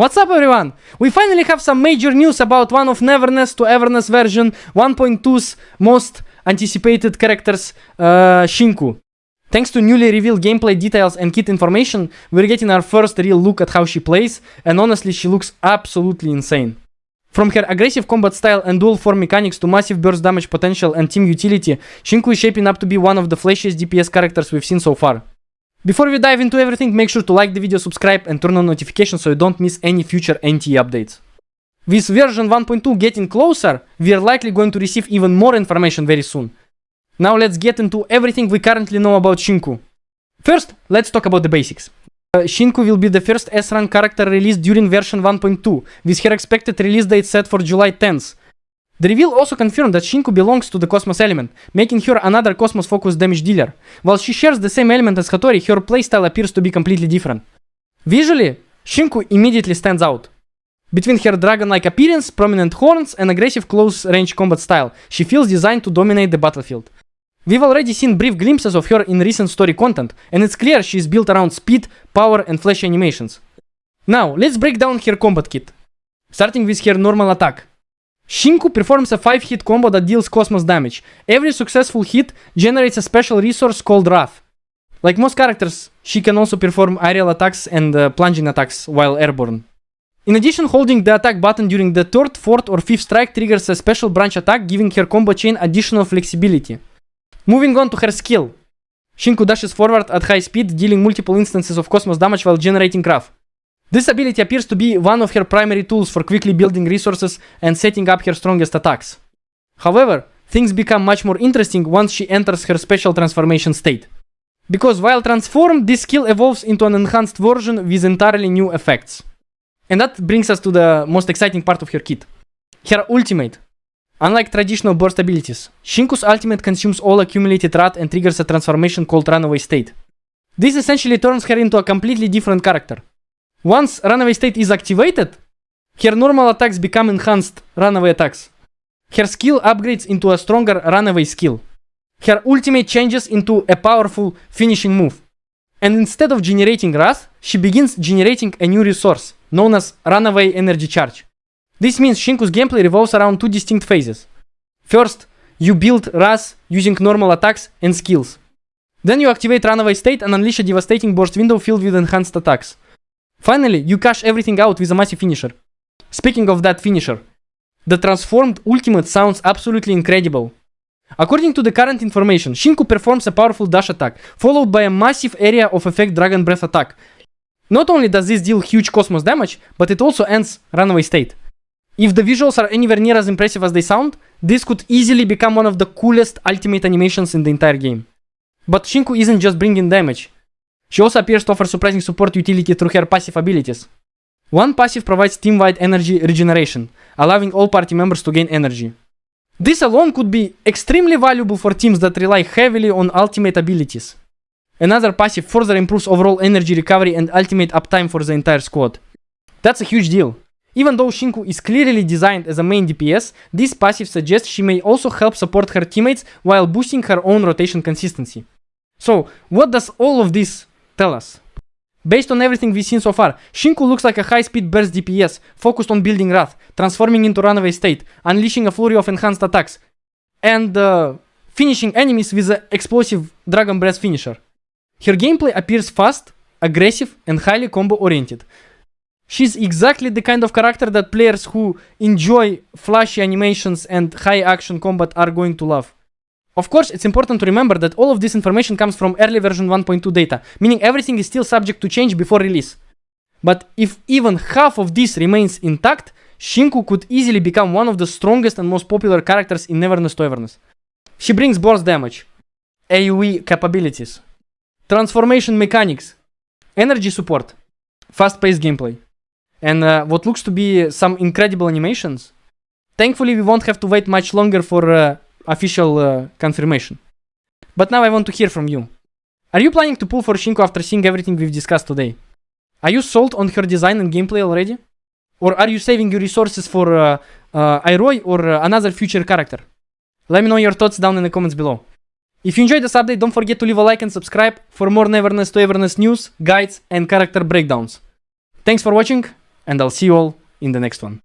What's up everyone? We finally have some major news about one of Neverness to Everness version 1.2's most anticipated characters, Shinku. Thanks to newly revealed gameplay details and kit information, we're getting our first real look at how she plays, and honestly she looks absolutely insane. From her aggressive combat style and dual form mechanics to massive burst damage potential and team utility, Shinku is shaping up to be one of the flashiest DPS characters we've seen so far. Before we dive into everything, make sure to like the video, subscribe and turn on notifications so you don't miss any future NT updates. With version 1.2 getting closer, we are likely going to receive even more information very soon. Now let's get into everything we currently know about Shinku. First, let's talk about the basics. Shinku will be the first S-rank character released during version 1.2, with her expected release date set for July 10th. The reveal also confirmed that Shinku belongs to the Cosmos element, making her another Cosmos-focused damage dealer. While she shares the same element as Hattori, her playstyle appears to be completely different. Visually, Shinku immediately stands out. Between her dragon-like appearance, prominent horns, and aggressive close-range combat style, she feels designed to dominate the battlefield. We've already seen brief glimpses of her in recent story content, and it's clear she is built around speed, power, and flashy animations. Now, let's break down her combat kit. Starting with her normal attack. Shinku performs a 5-hit combo that deals Cosmos damage. Every successful hit generates a special resource called Wrath. Like most characters, she can also perform aerial attacks and plunging attacks while airborne. In addition, holding the attack button during the 3rd, 4th or 5th strike triggers a special branch attack, giving her combo chain additional flexibility. Moving on to her skill. Shinku dashes forward at high speed, dealing multiple instances of Cosmos damage while generating Wrath. This ability appears to be one of her primary tools for quickly building resources and setting up her strongest attacks. However, things become much more interesting once she enters her special transformation state. Because while transformed, this skill evolves into an enhanced version with entirely new effects. And that brings us to the most exciting part of her kit. Her ultimate. Unlike traditional burst abilities, Shinku's ultimate consumes all accumulated Wrath and triggers a transformation called Runaway State. This essentially turns her into a completely different character. Once Runaway State is activated, her normal attacks become enhanced Runaway attacks. Her skill upgrades into a stronger Runaway skill. Her ultimate changes into a powerful finishing move. And instead of generating Wrath, she begins generating a new resource, known as Runaway Energy Charge. This means Shinku's gameplay revolves around two distinct phases. First, you build Wrath using normal attacks and skills. Then you activate Runaway State and unleash a devastating burst window filled with enhanced attacks. Finally, you cash everything out with a massive finisher. Speaking of that finisher, the transformed ultimate sounds absolutely incredible. According to the current information, Shinku performs a powerful dash attack, followed by a massive area of effect Dragon Breath attack. Not only does this deal huge Cosmos damage, but it also ends Runaway State. If the visuals are anywhere near as impressive as they sound, this could easily become one of the coolest ultimate animations in the entire game. But Shinku isn't just bringing damage. She also appears to offer surprising support utility through her passive abilities. One passive provides team-wide energy regeneration, allowing all party members to gain energy. This alone could be extremely valuable for teams that rely heavily on ultimate abilities. Another passive further improves overall energy recovery and ultimate uptime for the entire squad. That's a huge deal. Even though Shinku is clearly designed as a main DPS, this passive suggests she may also help support her teammates while boosting her own rotation consistency. So, what does all of this tell us? Based on everything we've seen so far, Shinku looks like a high-speed burst DPS, focused on building Wrath, transforming into Runaway State, unleashing a flurry of enhanced attacks, and finishing enemies with an explosive Dragon Breath finisher. Her gameplay appears fast, aggressive, and highly combo-oriented. She's exactly the kind of character that players who enjoy flashy animations and high-action combat are going to love. Of course, it's important to remember that all of this information comes from early version 1.2 data, meaning everything is still subject to change before release. But if even half of this remains intact, Shinku could easily become one of the strongest and most popular characters in Neverness to Everness. She brings burst damage, AoE capabilities, transformation mechanics, energy support, fast-paced gameplay, and what looks to be some incredible animations. Thankfully, we won't have to wait much longer for official confirmation. But now I want to hear from you. Are you planning to pull for Shinku after seeing everything we've discussed today? Are you sold on her design and gameplay already? Or are you saving your resources for Iroy or another future character? Let me know your thoughts down in the comments below. If you enjoyed this update, don't forget to leave a like and subscribe for more Neverness to Everness news, guides, and character breakdowns. Thanks for watching, and I'll see you all in the next one.